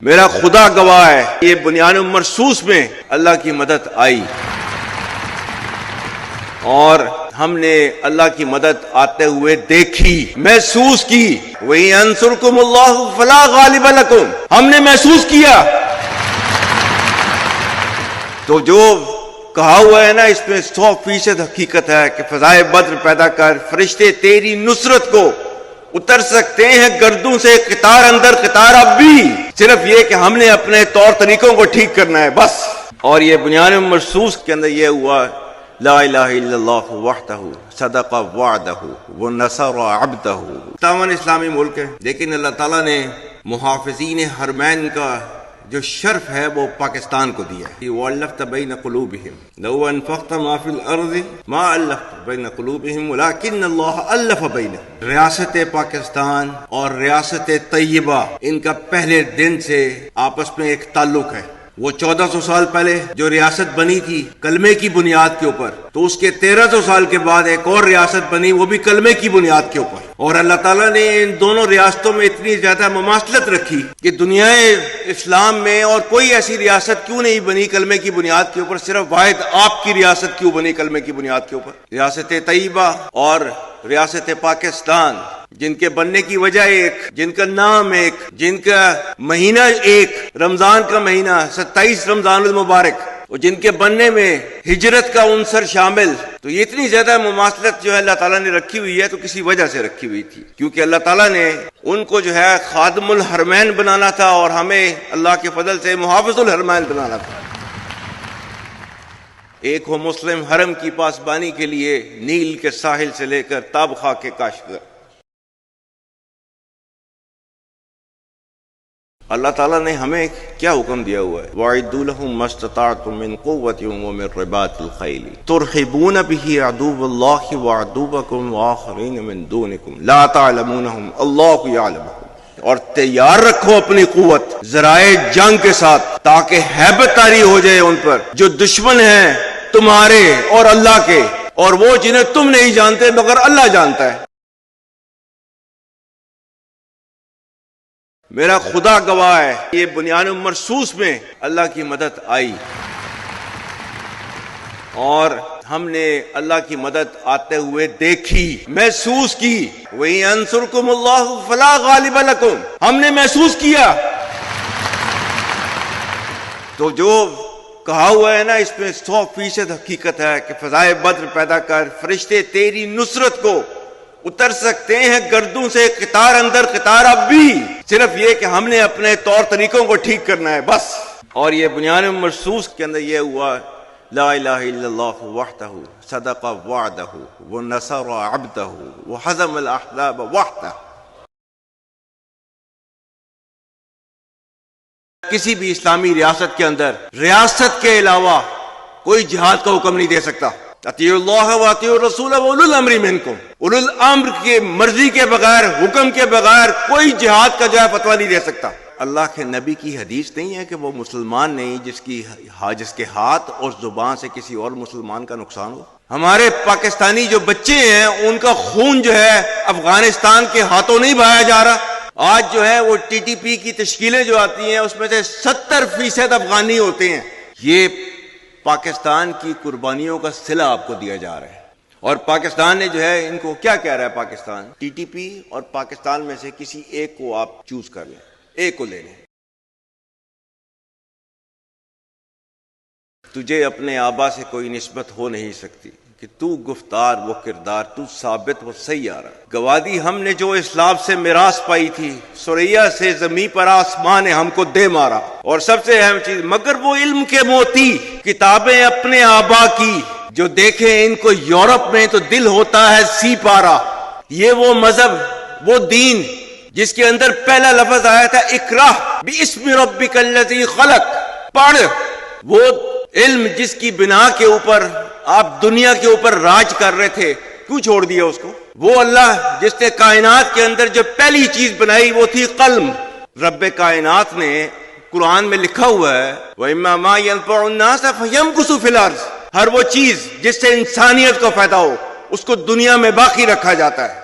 میرا خدا گواہ ہے، یہ بنیان مرصوص میں اللہ کی مدد آئی اور ہم نے اللہ کی مدد آتے ہوئے دیکھی، محسوس کی۔ وَإِنْ يَنْصُرْكُمُ اللَّهُ فَلَا غَالِبَ لَكُمْ، ہم نے محسوس کیا۔ تو جو کہا ہوا ہے نا، اس میں 100% حقیقت ہے کہ فضائے بدر پیدا کر، فرشتے تیری نصرت کو اتر سکتے ہیں گردوں سے، قطار اندر قطار اب بھی، صرف یہ کہ ہم نے اپنے طور طریقوں کو ٹھیک کرنا ہے بس۔ اور یہ بنیان مرصوص کے اندر یہ ہوا، لا الہ الا اللہ وحدہ صدق وعدہ ونصر عبدہ۔ 57 اسلامی ملک ہے، لیکن اللہ تعالیٰ نے محافظین حرمین کا جو شرف ہے وہ پاکستان کو دیا ہے۔ وَأَلَّفْتَ بَيْنَ قُلُوبِهِمْ لَوْ أَنفَقْتَ مَا فِي الْأَرْضِ مَا أَلَّفْتَ بَيْنَ قُلُوبِهِمْ وَلَكِنَّ اللَّهَ أَلَّفَ بَيْنَهُمْ۔ ریاست پاکستان اور ریاست طیبہ، ان کا پہلے دن سے آپس میں ایک تعلق ہے۔ وہ 1400 سال پہلے جو ریاست بنی تھی کلمے کی بنیاد کے اوپر، تو اس کے 1300 سال کے بعد ایک اور ریاست بنی، وہ بھی کلمے کی بنیاد کے اوپر۔ اور اللہ تعالیٰ نے ان دونوں ریاستوں میں اتنی زیادہ مماثلت رکھی کہ دنیا اسلام میں اور کوئی ایسی ریاست کیوں نہیں بنی کلمے کی بنیاد کے اوپر، صرف واحد آپ کی ریاست کیوں بنی کلمے کی بنیاد کے اوپر۔ ریاست طیبہ اور ریاست پاکستان، جن کے بننے کی وجہ ایک، جن کا نام ایک، جن کا مہینہ ایک، رمضان کا مہینہ 27 رمضان المبارک، اور جن کے بننے میں ہجرت کا عنصر شامل، تو یہ اتنی زیادہ مماثلت جو ہے اللہ تعالیٰ نے رکھی ہوئی ہے، تو کسی وجہ سے رکھی ہوئی تھی، کیونکہ اللہ تعالیٰ نے ان کو جو ہے خادم الحرمین بنانا تھا اور ہمیں اللہ کے فضل سے محافظ الحرمین بنانا تھا۔ ایک ہو مسلم حرم کی پاسبانی کے لیے نیل کے ساحل سے لے کر تابخا کے کاشغر۔ اللہ تعالیٰ نے ہمیں کیا حکم دیا ہوا ہے؟ وَأَعِدُّوا لَهُم مَّا اسْتَطَعْتُم مِّن قُوَّةٍ وَمِن رِّبَاطِ الْخَيْلِ تُرْهِبُونَ بِهِ عَدُوَّ اللَّهِ وَعَدُوَّكُمْ وَآخَرِينَ مِن دُونِكُمْ لَا تَعْلَمُونَهُمْ اللَّهُ يَعْلَمُهُمْ۔ اور تیار رکھو اپنی قوت ذرائع جنگ کے ساتھ، تاکہ ہیبت طاری ہو جائے ان پر جو دشمن ہیں تمہارے اور اللہ کے، اور وہ جنہیں تم نہیں جانتے مگر اللہ جانتا ہے۔ میرا خدا گواہ ہے، یہ بنیان مرصوص میں اللہ کی مدد آئی اور ہم نے اللہ کی مدد آتے ہوئے دیکھی، محسوس کی۔ وَإِنْ يَنْصُرْكُمُ اللَّهُ فَلَا غَالِبَ لَكُمْ، ہم نے محسوس کیا۔ تو جو کہا ہوا ہے نا، اس میں 100% حقیقت ہے کہ فضائے بدر پیدا کر، فرشتے تیری نصرت کو اتر سکتے ہیں گردوں سے، قطار اندر قطار اب بھی، صرف یہ کہ ہم نے اپنے طور طریقوں کو ٹھیک کرنا ہے بس۔ اور یہ بنیان مرصوص کے اندر یہ ہوا، لا الہ الا اللہ وحدہ صدق وعدہ ونصر عبدہ وہزم الاحزاب وحدہ۔ کسی بھی اسلامی ریاست کے اندر ریاست کے علاوہ کوئی جہاد کا حکم نہیں دے سکتا۔ اطیعوا اللہ واطیعوا الرسول واولی الامر منکم، اولو الامر کی مرضی کے بغیر، حکم کے بغیر کوئی جہاد کا جو ہے فتویٰ نہیں دے سکتا۔ اللہ کے نبی کی حدیث نہیں ہے کہ وہ مسلمان نہیں جس کے ہاتھ اور زبان سے کسی اور مسلمان کا نقصان ہو۔ ہمارے پاکستانی جو بچے ہیں ان کا خون جو ہے افغانستان کے ہاتھوں نہیں بہایا جا رہا۔ آج جو ہے وہ ٹی ٹی پی کی تشکیلیں جو آتی ہیں اس میں سے 70% افغانی ہوتے ہیں۔ یہ پاکستان کی قربانیوں کا صلہ آپ کو دیا جا رہا ہے، اور پاکستان نے جو ہے ان کو کیا کہہ رہا ہے؟ پاکستان ٹی ٹی پی اور پاکستان میں سے کسی ایک کو آپ چوز کر لیں، ایک کو لے لیں۔ تجھے اپنے آبا سے کوئی نسبت ہو نہیں سکتی کہ تو گفتار وہ کردار، تو ثابت وہ سیارہ۔ گوادی ہم نے جو اسلام سے میراث پائی تھی، سریا سے زمین پر آسمان نے ہم کو دے مارا۔ اور سب سے اہم چیز، مگر وہ علم کے موتی کتابیں اپنے آبا کی، جو دیکھیں ان کو یورپ میں تو دل ہوتا ہے سی پارا۔ یہ وہ مذہب، وہ دین جس کے اندر پہلا لفظ آیا تھا اقرأ باسم ربک الذی خلق، پڑھ۔ وہ علم جس کی بنا کے اوپر آپ دنیا کے اوپر راج کر رہے تھے، کیوں چھوڑ دیا اس کو؟ وہ اللہ جس نے کائنات کے اندر جو پہلی چیز بنائی وہ تھی قلم۔ رب کائنات نے قرآن میں لکھا ہوا ہے وَإِمَّا مَا يَنْفَعُ النَّاسَ فَيَمْكُثُ فِي الْأَرْضِ، ہر وہ چیز جس سے انسانیت کو فائدہ ہو اس کو دنیا میں باقی رکھا جاتا ہے۔